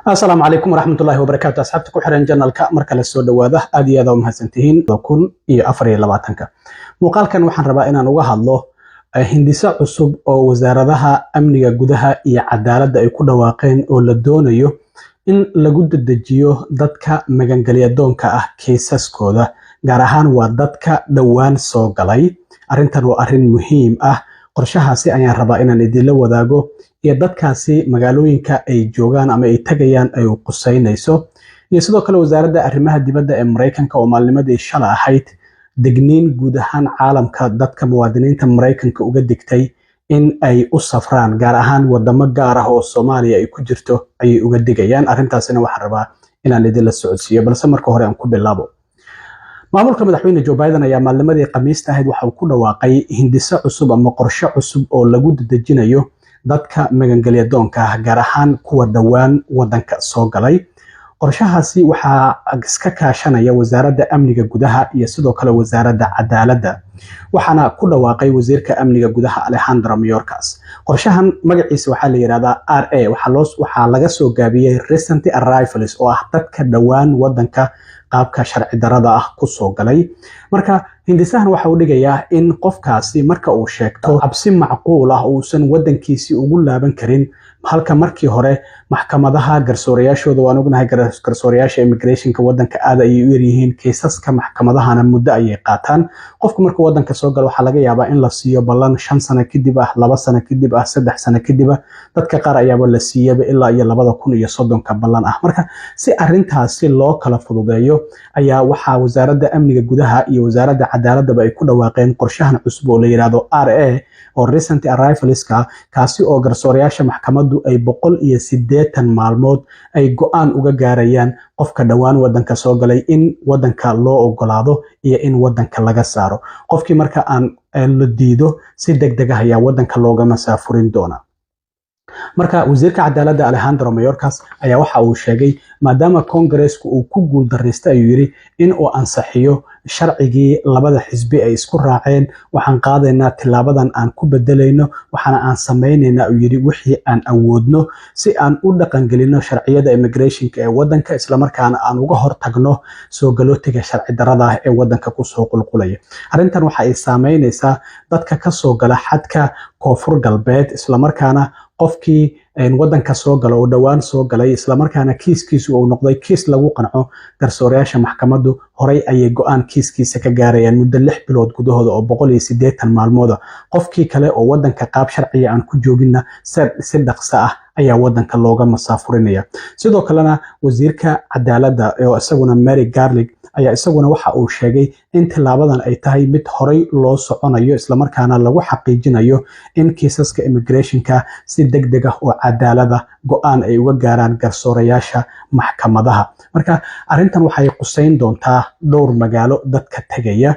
السلام عليكم ورحمة الله وبركاته. أصحابتك وحرين جنالك مركز السود وهذا أدي هذا ومهسنتين كن أفري لباتنك. مقال كان وحن ربائنا نوجه الله هندسة عصب أو وزارتها أمنية جودها عدالة يكون واقعين أو لدونه إن لجود الدجيو ضدك مجنجلية دونك كيسس كودا جارهان وضدك دوان سوقلي أرنتن وأرن مهم qorshahaasi ayaan rabaa inaan idin la wadaago iyo dadkaasi magaalooyinka ay joogaan ama ay tagayaan ay qusaynayso iyo sidoo kale wasaaradda arrimaha dibadda ee Mareykanka oo maalnimadii shalay ahayd degniin guud ahaan caalamka dadka muwaadiniinta Mareykanka uga digtay in ay u safraan gaar ahaan wadamo gaar ah oo Soomaaliya ay ku jirto ay uga digayaan arrintaasina waxaan rabaa inaan idin la socodsiiyo balse marka hore aan ku bilaabo maamulka madaxweyne Joe Biden ayaa maalnimadii Khamiista ahayd waxa uu ku dhawaaqay hindise cusub ama qorshe cusub oo lagu dejinayo dadka magangalya doonka gaar ahaan kuwa dhawaan wadanka soo galay qorshahaasi waxa iska kaashanaya wasaaradda amniga gudaha iyo sidoo kale wasaaradda cadaaladda waxaana ku dhawaaqay wasiirka amniga gudaha Alejandro Mayorkas qorshahan magaciisa waxa la yiraahdaa RA waxa laga soo gaabiyay recent arrivals oo ah dadka dhawaan wadanka qaabka sharci darada ah ku soo galay marka hindisahan waxa uu dhigayaa in qofkaasi marka uu sheegto cabsi macquul ah oo uusan wadankiisi ugu laaban karin halka markii hore maxkamadaha garsoorayaashooda waan ognahay garsoorayaasha immigrationka wadanka aad ay u yaryihiin kiisaska maxkamadahana muddo ayay qaataan qofku marka wadanka soo galo waxa laga yaabaa in la siiyo ballan 5 sano kadib ah 2 sano kadib ah 3 sano kadib dadka qaar ayaaba la siiyaba ilaa iyo 2030 ballan ah marka si arintaasi loo kala fududeeyo ayaa waxa wasaaradda amniga gudaha iyo wasaaradda cadaaladda ay ku dhawaaqeen qorshahan cusub oo la yiraahdo RA oo recent arrivalska kaasi oo garsoorayaasha maxkamadu ay 180 maalmood ay go'aan uga gaarayaan qofka dhawaan wadanka soo galay in wadanka loo ogolaado iyo in wadanka laga saaro qofkii marka aan la diido si degdeg ah ayaa wadanka looga masaafurin doona marka wasiirka cadaaladda Alejandro Mayorkas ayaa waxa uu sheegay maadaama Congressku uu ku guul dareystay ayuu yiri in uu ansaxiyo sharcigii labada xisbi ay isku raaceen waxaan qaadaynaa tilaabadan aan ku bedelayno waxaana aan sameeynaa uu yiri wixii aan awoodno si aan u dhaqan gelino sharciyada immigrationka ee wadanka isla markaana aan uga hortagno soo galootiga sharci darada ah ee wadanka ku soo qulqulaya arrintan waxa ay saameynaysaa dadka ka soo gala xadka koonfur galbeed isla markaana qofkii wadanka soo galo oo dhawaan soo galay isla markaana kiiskiisu uu noqday kiis lagu qanco garsoorayaasha maxkamadu horay ayay go'aan kiiskiisa ka gaarayaan muddo 6 bilood gudahooda oo 180 maalmood qofkii kale oo wadanka qaab sharciya aan ku joogina si dhaqso ah ayaa wadanka looga masaafurinaya sidoo kalena wasiirka cadaaladda oo isaguna Mary Garlick ayaa isaguna waxa uu sheegay in tilaabadan ay tahay mid horay loo soconayo isla markaana lagu xaqiijinayo in kiisaska immigrationka si degdeg ah oo cadaalada go'aan ay uga gaaraan garsoorayaasha maxkamadaha marka arrintan waxay qusayn doontaa dhowr magaalo dadka tagaya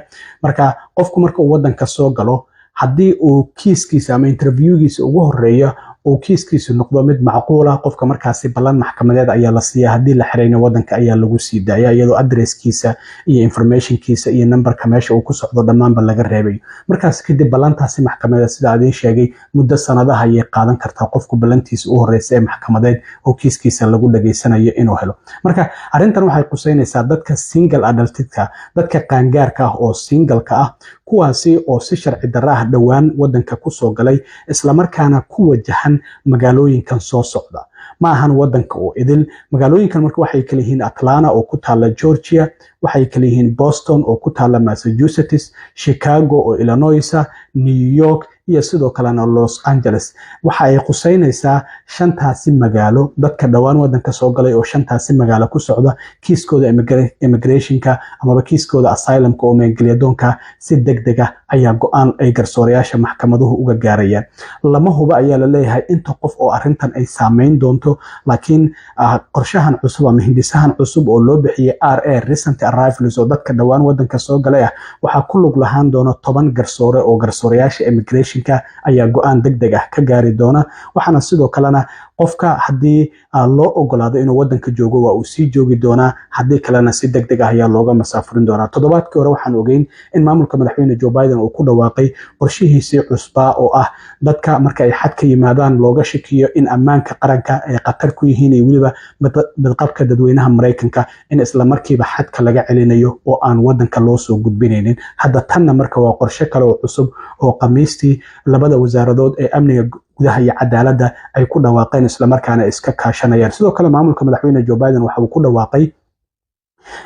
marka qofku marka uu wadanka soo galo haddii uu kiiskiisa ama interviewgiisa ugu horeeyo oo kiiskiisu noqdo mid macquul ah qofka markaasi ballan maxkamadeed ayaa la siiyaa hadii la xireyno wadanka ayaa lagu sii daayaa iyadoo addresskiisa iyo informationkiisa iyo numberka meesha uu ku socdo dhamaanba laga reebay markaas kadib ballantaasi maxkamadeed sida aan sheegay muddo sanadaha ay qaadan kartaa qofku ballantiisa u horeysay ee maxkamadeed oo kiiskiisa lagu dhageysanayo inuu helo marka arrintan waxay qusaynaysaa dadka single adultka dadka qaangaarka ah oo single-ka ah kuwaasi oo si sharci darro ah dhawaan wadanka ku soo galay isla markaana ku wajahan magaalooyinkan soo socda ma ahan wadanka oo idil magaalooyinkan marka waxay kala yihiin Atlanta oo ku taala Georgia waxay kala yihiin Boston oo ku taala Massachusetts Chicago oo Illinois New York iyo sidoo kalena Los Angeles waxa ay qusaynaysaa shantaasi magaalo dadka dhawaan wadanka soo galay oo shantaasi magaalo ku socda kiiskooda immigrationka ama kiiskooda asylumka oo magangalya doonka si degdeg ah ayaa go'aan ay garsoorayaasha maxkamaduhu uga gaarayaan lama huba ayaa la leeyahay inta qof oo arrintan ay saameyn doonto laakiin qorshahan cusub ama hindisahan cusub oo loo bixiyay RA recent arrivals oo dadka dhawaan wadanka soo galay waxa ku lug lahaan doona 10 garsoore oo garsoorayaasha immigration ayaa go'aan degdeg ah ka gaari doona waxaana sidoo kalena qofka haddii loo ogolaado inuu wadanka joogo waa uu sii joogi doonaa, haddii kalena si degdeg ah ayaa looga masaafurin doonaa. toddobaadkii hore waxaan ogeyn in maamulka madaxweyne Joe Biden uu ku dhawaaqay qorshihiisii cusbaa oo ah dadka marka ay xad ka yimaadaan looga shakiyo in ammaanka qaranka ay khatar ku yihiin iyo weliba badqabka dadweynaha Mareykanka in isla markiiba xadka laga celinayo oo aan wadanka loo soo gudbinaynin. hadda tanna marka waa qorshe kale oo cusub oo khamiistii labada wasaaradood ee amniga gudaha iyo cadaaladda ay ku dhawaaqeen isla markaana iska kaashanayaan. sidoo kale maamulka madaxweyne Joe Biden waxa uu ku dhawaaqay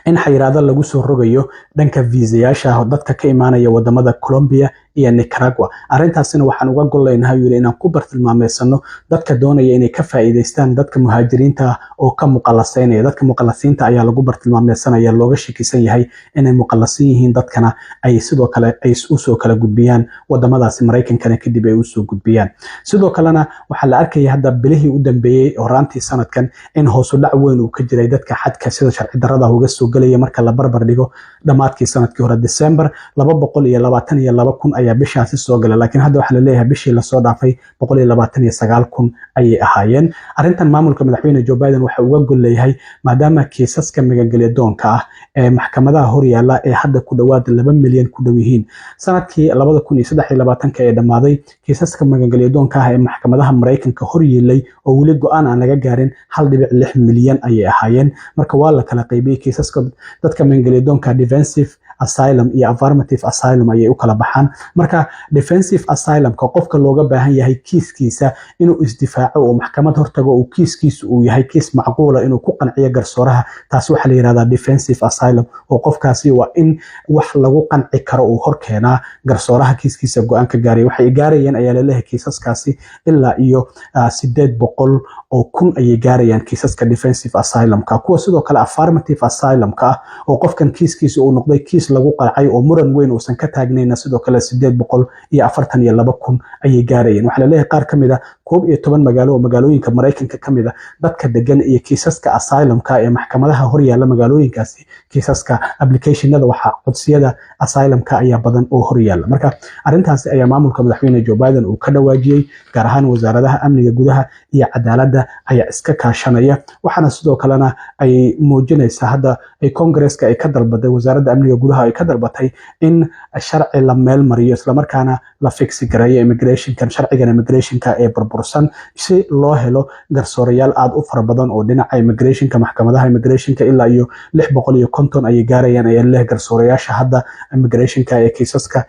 in xayiraado lagu soo rogayo dhanka viisayaasha dadka ka imaanaya wadamada Colombia iyo Nicaragua. arrintaasina waxaan uga gol leenahay inaan ku bartilmaameysano dadka doonaya inay ka faa'iideystaan dadka muhaajiriinta oo ka muqallaseynaya. dadka muqallasiinta ayaa lagu bartilmaameysanaya, looga shakisan yahay inay muqallasin yihiin, dadkana ay sidoo kale ay usoo kala gudbiyaan wadamadaasi Mareykankana kadib ay usoo gudbiyaan. sidoo kalena waxaa la arkaya hadda bilihii u dambeeyey horaantii sanadkan in hoos u dhac weyn uu ka jiray dadka xadka sida sharci darrada uga soo galaya marka la barbar dhigo dhamaadkii sanadkii hore December 222,000 ayaa bishaasi soo galay, laakiin hadda waxaa la leeyahay bishii la soo dhaafay 129,000 ayay ahaayeen. arrintan maamulka madaxweyne Joe Biden waxa uu uga gol leeyahay maadaama kiisaska magangelyo doonka ah ee maxkamadaha hor yaala ee hadda ku dhawaad 2 milyan ku dhow yihiin. sanadkii 2023 ee dhamaaday kiisaska magangelyo doonka ah ee maxkamadaha Mareykanka hor yeelay oo weli go'aan aan laga gaarin 1.6 milyan ayay ahaayeen. marka waa la kala qaybiyay kiisaska dadka magangelyo doonka defensive asylum iyo affirmative asylum ayay u kala baxaan. marka defensive asylum-ka qofka looga baahan yahay kiiskiisa inuu isdifaaco oo maxkamad hortago oo kiiskiisu uu yahay kiis macquula inuu ku qanciyo garsooraha, taas waxaa la yiraahdaa defensive asylum oo qofkaasi waa in wax lagu qanci karo uu hor keenaa garsooraha kiiskiisa go'aan ka gaaray. waxay gaarayaan ayaa la leeyahay kiisaskaasi ilaa iyo 800 oo kun ayay gaarayaan kiisaska defensive asylum-ka. kuwa sidoo kale affirmative asylum-ka ah oo qofkan kiiskiisa uu noqday kiis lagu qalcay oo muran weyn uusan ka taagnayna sidoo kale 842,000 ayay gaarayeen. waxaa la leeyahay qaar ka mid ah 11 magaalo oo magaalooyinka Mareykanka ka mid ah dadka degan iyo kiisaska asylum-ka ee maxkamadaha hor yaala magaalooyinkaasi kiisaska applicationada waxa codsiyada asylum-ka ayaa badan oo hor yaala. marka arrintaasi ayaa maamulka madaxweyne Joe Biden uu ka dhawaajiyay, gaar ahaan wasaaradaha amniga gudaha iyo cadaaladda ayaa iska kaashanaya. waxaana sidoo kalena ay muujinaysaa hadda ay Congress-ka ay ka dalbaday wasaaradda amniga gudaha ay ka dalbatay in sharci la meel mariyo isla markaana la fixi gareeyo immigrationka ee burbursan si loo helo garsoorayaal aad u fara badan oo dhinaca immigrationka maxkamadaha immigrationka ilaa iyo 650 ayay gaarayaan ayaa leh garsoorayaasha hadda immigrationka ee kiisaska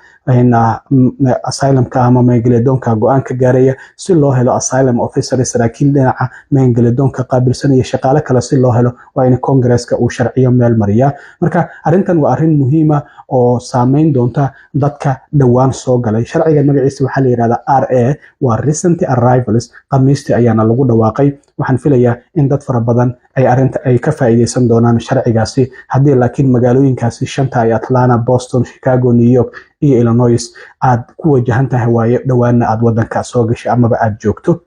asylum-ka ama magangelyadoonka go'aan ka gaaraya si loo helo asylum officers saraakiil dhinaca magangelyadoonka qaabilsan iyo shaqaale kale si loo helo waa in Congress-ka uu sharciyo meel mariyaa. marka arrintan waa arrin muhiim ah oo saameyn doonta dadka dhawaan soo galay. sharciga magaciisa waxaa la yiraahdaa RA waa recent arrivals. khamiistii ayaana lagu dhawaaqay. waxaan filayaa in dad fara badan ay ka faa'iideysan doonaan sharcigaasi haddii laakiin magaalooyinkaasi shanta ay Atlanta, Boston, Chicago, New York iyo Illinois aad ku wajahan tahay waayo dhawaanna aad wadanka soo gashay amaba aad joogto.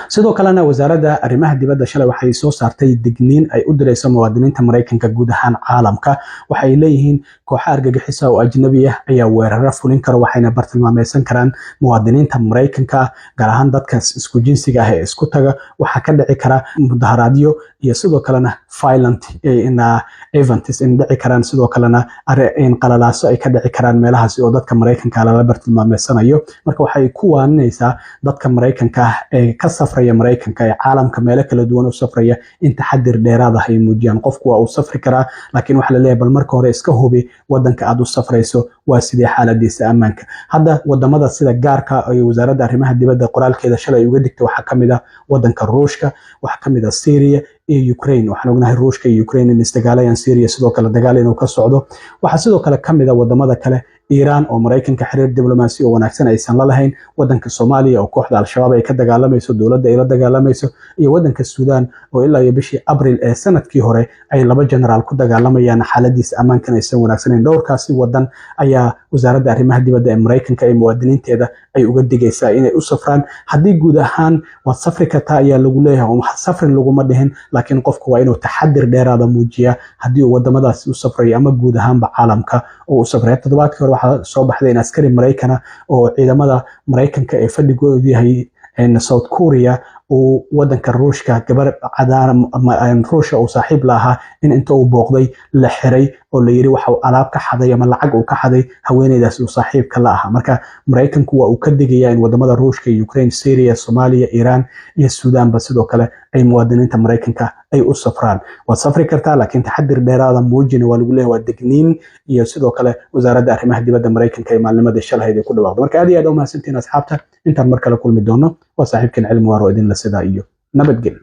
sidoo kalena wasaaradda arrimaha dibadda shalay waxay soo saartay digniin ay u dirayso muwaadiniinta Mareykanka guud ahaan caalamka. waxay leeyihiin kooxo argagixisa oo ajnabi ah ayaa weeraro fulin kara, waxayna bartilmaameysan karaan muwaadiniinta Mareykanka gaar ahaan dadka isku jinsiga ah ee isku taga. waxaa ka dhici kara mudaharaadyo iyo sidoo kalena violent events in dhici karaan, sidoo kalena qalalaaso ay ka dhici karaan meelahaasi oo dadka Mareykanka lala bartilmaameysanayo. marka waxay ku waaninaysaa dadka Mareykanka ah ee ka safraya Mareykanka ee caalamka meelo kala duwan u safraya in taxadir dheeraad ah ay muujiyaan. qofku waa uu safri karaa, laakiin waxa la leeyahay bal marka hore iska hubi wadanka aad u safrayso waa sidee xaaladiisa ammaanka. hadda wadamada sida gaarka ay wasaaradda arrimaha dibadda qoraalkeeda shalay uga digtay waxaa ka mid ah wadanka Ruushka, waxaa ka mid ah Syria iyo Ukraine. waxaan ognahay Ruushka iyo Ukraine in isdagaalayaan, Syria sidoo kale dagaal inuu ka socdo. waxaa sidoo kale ka mid ah wadamada kale Iran oo Mareykanka xiriir diblomaasi oo wanaagsan aysan la lahayn, wadanka Soomaaliya oo kooxda Al-Shabaab ay ka dagaalamayso, dowladda ay la dagaalamayso, iyo wadanka Suudaan oo ilaa iyo bishii Abriil ee sanadkii hore ay 2 generaal ku dagaalamayaan xaaladiisa ammaankan aysan wanaagsanayn. dhowrkaasi wadan ayaa wasaaradda arrimaha dibadda ee Mareykanka ee muwaadiniinteeda ay uga digaysaa inay u safraan. haddii guud ahaan waad safri kartaa ayaa lagu leeyahay oo safrin laguma dhihin, laakiin qofku waa inuu taxadir dheeraada muujiyaa haddii uu wadamadaasi u safrayo ama guud ahaanba caalamka oo u safraya. toddobaadkii hore waxaa soo baxday in askari Mareykan oo ciidamada Mareykanka ee fadhigoodu yahay South Korea wadanka ruushka gabar cadaan ruushka uu saaxiib lahaa in inta uu booqday la xiray oo la yiri waxa uu alaab ka xaday ama lacag uu ka xaday haweeneydaas uu saaxiibka la ahaa marka Mareykanku waa uu ka digayaa in wadamada ruushka Ukraine Syria Soomaaliya Iran iyo Suudaan ba sidoo kale ay muwaadiniinta Mareykanka ay u safraan waad safri kartaa laakiin taxadir dheeraad ah muujina waa lagu leeyahay waa digniin iyo sidoo kale wasaaradda arrimaha dibadda Mareykanka ee maalmada shalay ay ku dhawaaqday marka aad iyo aad u mahadsantiin asxaabta intaan mar kale kulmi doono waa saaxiibkeen cilmi waaro idin la sidaa iyo nabadgelyo